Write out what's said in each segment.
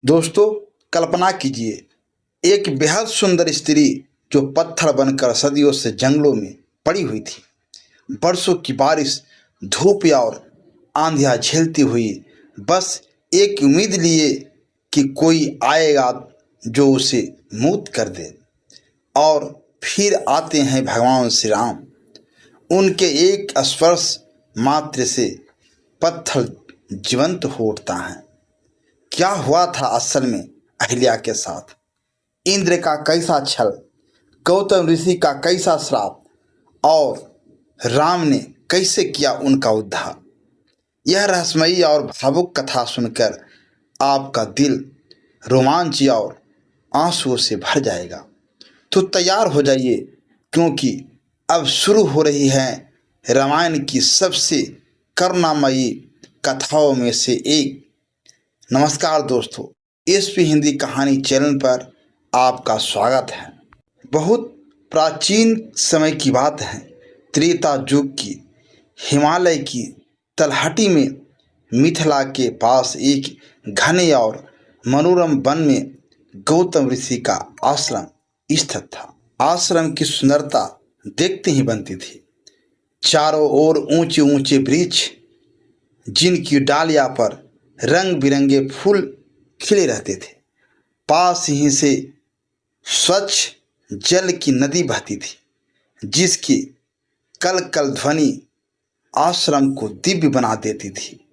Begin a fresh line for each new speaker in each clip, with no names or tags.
दोस्तों, कल्पना कीजिए एक बेहद सुंदर स्त्री जो पत्थर बनकर सदियों से जंगलों में पड़ी हुई थी। बरसों की बारिश, धूप और आंधियां झेलती हुई बस एक उम्मीद लिए कि कोई आएगा जो उसे मुक्त कर दे। और फिर आते हैं भगवान श्री राम। उनके एक स्पर्श मात्र से पत्थर जीवंत हो उठता है। क्या हुआ था असल में अहिल्या के साथ? इंद्र का कैसा छल, गौतम ऋषि का कैसा श्राप, और राम ने कैसे किया उनका उद्धार? यह रहस्यमयी और भावुक कथा सुनकर आपका दिल रोमांच और आंसुओं से भर जाएगा। तो तैयार हो जाइए, क्योंकि अब शुरू हो रही है रामायण की सबसे करुणामयी कथाओं में से एक। नमस्कार दोस्तों, एसपी हिंदी कहानी चैनल पर आपका स्वागत है। बहुत प्राचीन समय की बात है। त्रेता युग की हिमालय की तलहटी में मिथिला के पास एक घने और मनोरम वन में गौतम ऋषि का आश्रम स्थित था। आश्रम की सुंदरता देखते ही बनती थी। चारों ओर ऊंचे ऊंचे वृक्ष, जिनकी डालियां पर रंग बिरंगे फूल खिले रहते थे। पास ही से स्वच्छ जल की नदी बहती थी, जिसकी कल कल ध्वनि आश्रम को दिव्य बना देती थी।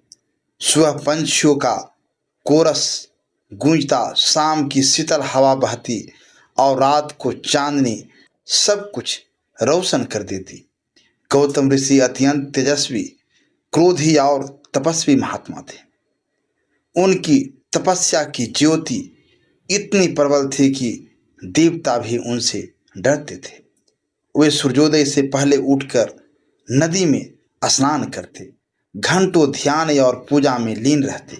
सुबह पंछियों का कोरस गूंजता, शाम की शीतल हवा बहती और रात को चांदनी सब कुछ रोशन कर देती। गौतम ऋषि अत्यंत तेजस्वी, क्रोधी और तपस्वी महात्मा थे। उनकी तपस्या की ज्योति इतनी प्रबल थी कि देवता भी उनसे डरते थे। वे सूर्योदय से पहले उठकर नदी में स्नान करते, घंटों ध्यान और पूजा में लीन रहते।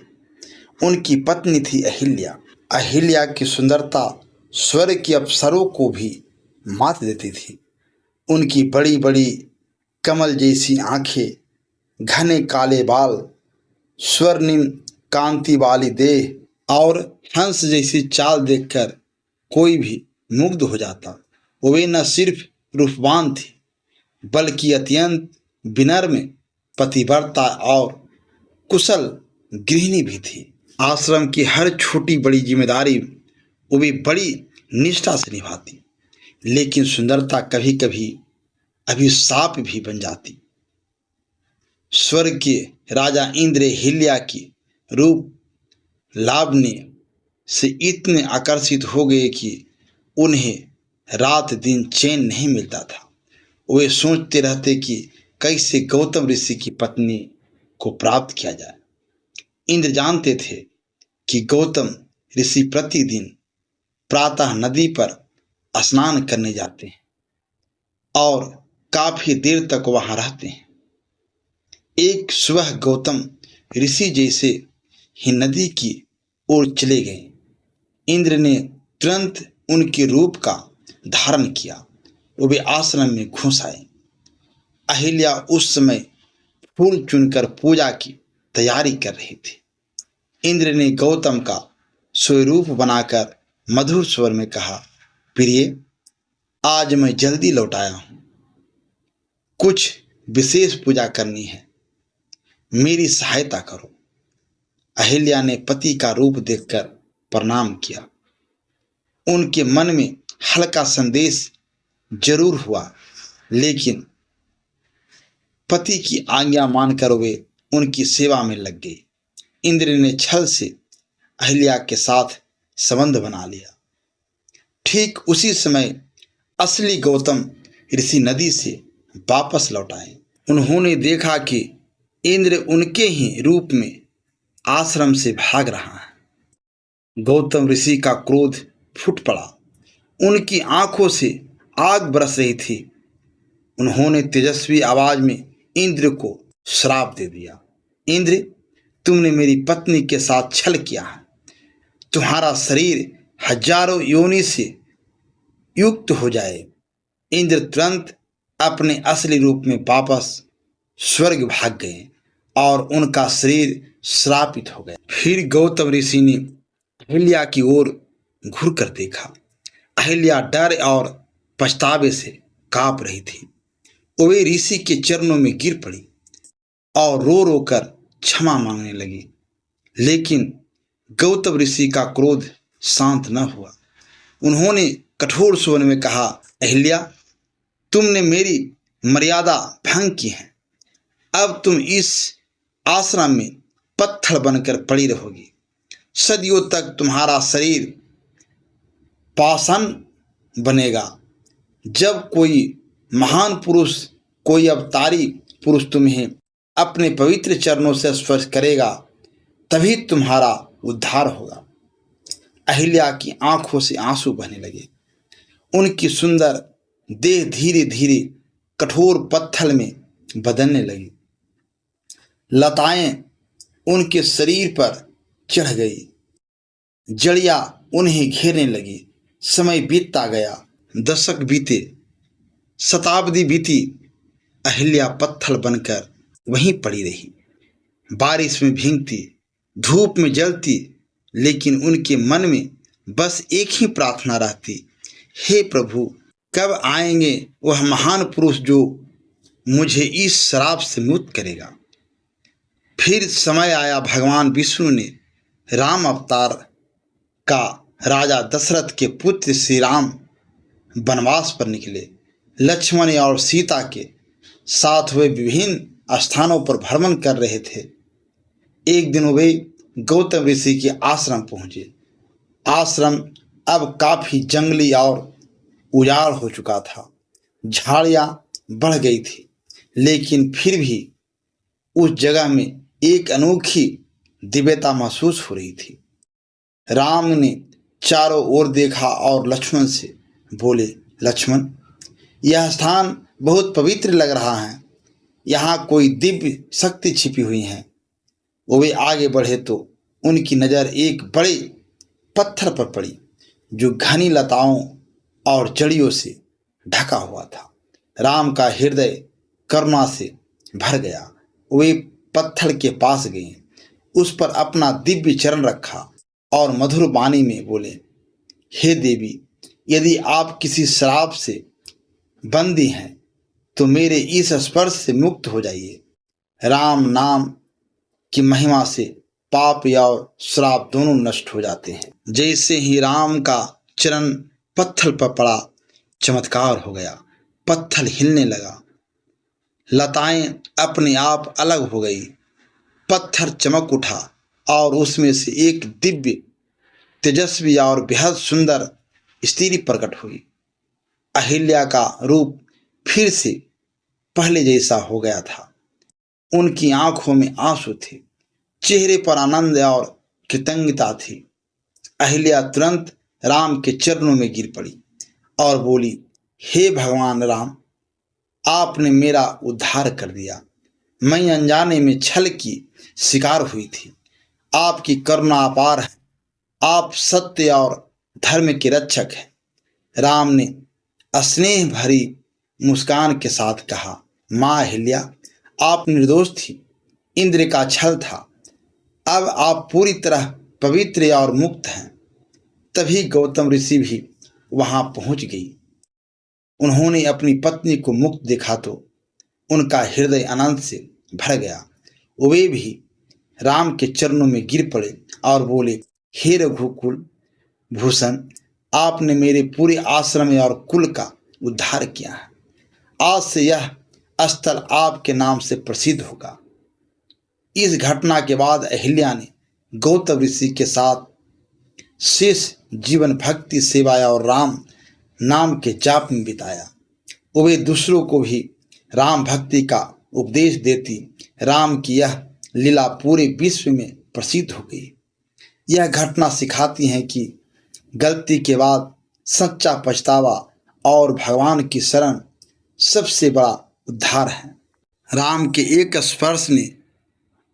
उनकी पत्नी थी अहिल्या। अहिल्या की सुंदरता स्वर्ग के अप्सरों को भी मात देती थी। उनकी बड़ी बड़ी कमल जैसी आंखें, घने काले बाल, स्वर्णिम कांति वाली देह और हंस जैसी चाल देखकर कोई भी मुग्ध हो जाता। वे न सिर्फ रूपवान थी, बल्कि अत्यंत विनम्र, पतिव्रता और कुशल गृहिणी भी थी। आश्रम की हर छोटी बड़ी जिम्मेदारी वे बड़ी निष्ठा से निभाती। लेकिन सुंदरता कभी कभी अभिशाप भी बन जाती। स्वर्ग के राजा इंद्र हिल्या की रूप लावण्य से इतने आकर्षित हो गए कि उन्हें रात दिन चैन नहीं मिलता था। वे सोचते रहते कि कैसे गौतम ऋषि की पत्नी को प्राप्त किया जाए। इंद्र जानते थे कि गौतम ऋषि प्रतिदिन प्रातः नदी पर स्नान करने जाते हैं और काफी देर तक वहां रहते हैं। एक सुबह गौतम ऋषि जैसे ही नदी की ओर चले गए। इंद्र ने तुरंत उनके रूप का धारण किया। वे आश्रम में घुस आए। अहिल्या उस समय फूल चुनकर पूजा की तैयारी कर रही थी। इंद्र ने गौतम का स्वरूप बनाकर मधुर स्वर में कहा, प्रिय, आज मैं जल्दी लौट आया हूं। कुछ विशेष पूजा करनी है, मेरी सहायता करो। अहिल्या ने पति का रूप देखकर प्रणाम किया। उनके मन में हल्का संदेश जरूर हुआ, लेकिन पति की आज्ञा मानकर वे उनकी सेवा में लग गई। इंद्र ने छल से अहिल्या के साथ संबंध बना लिया। ठीक उसी समय असली गौतम ऋषि नदी से वापस लौट आए। उन्होंने देखा कि इंद्र उनके ही रूप में आश्रम से भाग रहा है। गौतम ऋषि का क्रोध फूट पड़ा। उनकी आंखों से आग बरस रही थी। उन्होंने तेजस्वी आवाज में इंद्र को श्राप दे दिया, इंद्र, तुमने मेरी पत्नी के साथ छल किया है। तुम्हारा शरीर हजारों योनि से युक्त हो जाए। इंद्र तुरंत अपने असली रूप में वापस स्वर्ग भाग गए और उनका शरीर श्रापित हो गया। फिर गौतम ऋषि ने अहिल्या की ओर घूर कर देखा। अहिल्या डर और पछतावे से कांप रही थी। वे ऋषि के चरणों में गिर पड़ी और रो रो कर क्षमा मांगने लगी। लेकिन गौतम ऋषि का क्रोध शांत न हुआ। उन्होंने कठोर स्वर में कहा, अहिल्या, तुमने मेरी मर्यादा भंग की है। अब तुम इस आश्रम में पत्थर बनकर पड़ी रहोगी। सदियों तक तुम्हारा शरीर पाषाण बनेगा। जब कोई महान पुरुष, कोई अवतारी पुरुष तुम्हें अपने पवित्र चरणों से स्पर्श करेगा, तभी तुम्हारा उद्धार होगा। अहिल्या की आंखों से आंसू बहने लगे। उनकी सुंदर देह धीरे धीरे कठोर पत्थर में बदलने लगी। लताएं उनके शरीर पर चढ़ गई। जड़ियां उन्हें घेरने लगी। समय बीतता गया। दशक बीते, शताब्दी बीती। अहिल्या पत्थर बनकर वहीं पड़ी रही, बारिश में भीगती, धूप में जलती, लेकिन उनके मन में बस एक ही प्रार्थना रहती, हे प्रभु, कब आएंगे वह महान पुरुष जो मुझे इस श्राप से मुक्त करेगा। फिर समय आया। भगवान विष्णु ने राम अवतार का राजा दशरथ के पुत्र श्री राम वनवास पर निकले। लक्ष्मण और सीता के साथ वे विभिन्न स्थानों पर भ्रमण कर रहे थे। एक दिन वे गौतम ऋषि के आश्रम पहुंचे। आश्रम अब काफी जंगली और उजाड़ हो चुका था। झाड़ियां बढ़ गई थी, लेकिन फिर भी उस जगह में एक अनोखी दिव्यता महसूस हो रही थी। राम ने चारों ओर देखा और लक्ष्मण से बोले, लक्ष्मण, यह स्थान बहुत पवित्र लग रहा है। यहाँ कोई दिव्य शक्ति छिपी हुई है। वे आगे बढ़े तो उनकी नज़र एक बड़े पत्थर पर पड़ी जो घनी लताओं और जड़ियों से ढका हुआ था। राम का हृदय करुणा से भर गया। वे पत्थर के पास गए, उस पर अपना दिव्य चरण रखा और मधुर वाणी में बोले, हे देवी, यदि आप किसी श्राप से बंदी हैं तो मेरे इस स्पर्श से मुक्त हो जाइए। राम नाम की महिमा से पाप और श्राप दोनों नष्ट हो जाते हैं। जैसे ही राम का चरण पत्थर पर पड़ा, चमत्कार हो गया। पत्थर हिलने लगा। लताएं अपने आप अलग हो गई। पत्थर चमक उठा और उसमें से एक दिव्य, तेजस्वी और बेहद सुंदर स्त्री प्रकट हुई। अहिल्या का रूप फिर से पहले जैसा हो गया था। उनकी आंखों में आंसू थे, चेहरे पर आनंद और कृतज्ञता थी। अहिल्या तुरंत राम के चरणों में गिर पड़ी और बोली, हे भगवान राम, आपने मेरा उद्धार कर दिया। मैं अनजाने में छल की शिकार हुई थी। आपकी करुणा अपार है। आप सत्य और धर्म के रक्षक हैं। राम ने स्नेह भरी मुस्कान के साथ कहा, माँ अहिल्या, आप निर्दोष थी। इंद्र का छल था। अब आप पूरी तरह पवित्र और मुक्त हैं। तभी गौतम ऋषि भी वहां पहुंच गई। उन्होंने अपनी पत्नी को मुक्त देखा तो उनका हृदय आनंद से भर गया। वे भी राम के चरणों में गिर पड़े और बोले, हे रघुकुल भूषण, आपने मेरे पूरे आश्रम और कुल का उद्धार किया है। आज से यह स्थल आपके नाम से प्रसिद्ध होगा। इस घटना के बाद अहिल्या ने गौतम ऋषि के साथ शेष जीवन भक्ति, सेवा और राम नाम के जाप में बिताया। वे दूसरों को भी राम भक्ति का उपदेश देती। राम की यह लीला पूरे विश्व में प्रसिद्ध हो गई। यह घटना सिखाती है कि गलती के बाद सच्चा पछतावा और भगवान की शरण सबसे बड़ा उद्धार है। राम के एक स्पर्श ने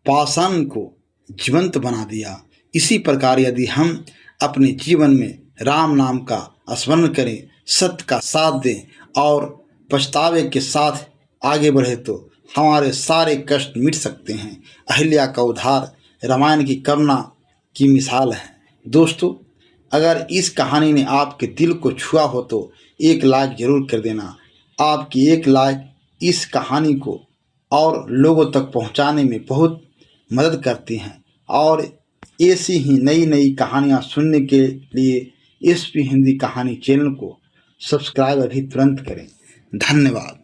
पाषाण को जीवंत बना दिया। इसी प्रकार यदि हम अपने जीवन में राम नाम का स्मरण करें, सत्य का साथ दें और पछतावे के साथ आगे बढ़े तो हमारे सारे कष्ट मिट सकते हैं। अहिल्या का उद्धार रामायण की करुणा की मिसाल है। दोस्तों, अगर इस कहानी ने आपके दिल को छुआ हो तो एक लाइक ज़रूर कर देना। आपकी एक लाइक इस कहानी को और लोगों तक पहुंचाने में बहुत मदद करती हैं। और ऐसी ही नई नई कहानियां सुनने के लिए एसपी हिंदी कहानी चैनल को सब्सक्राइब अभी तुरंत करें। धन्यवाद।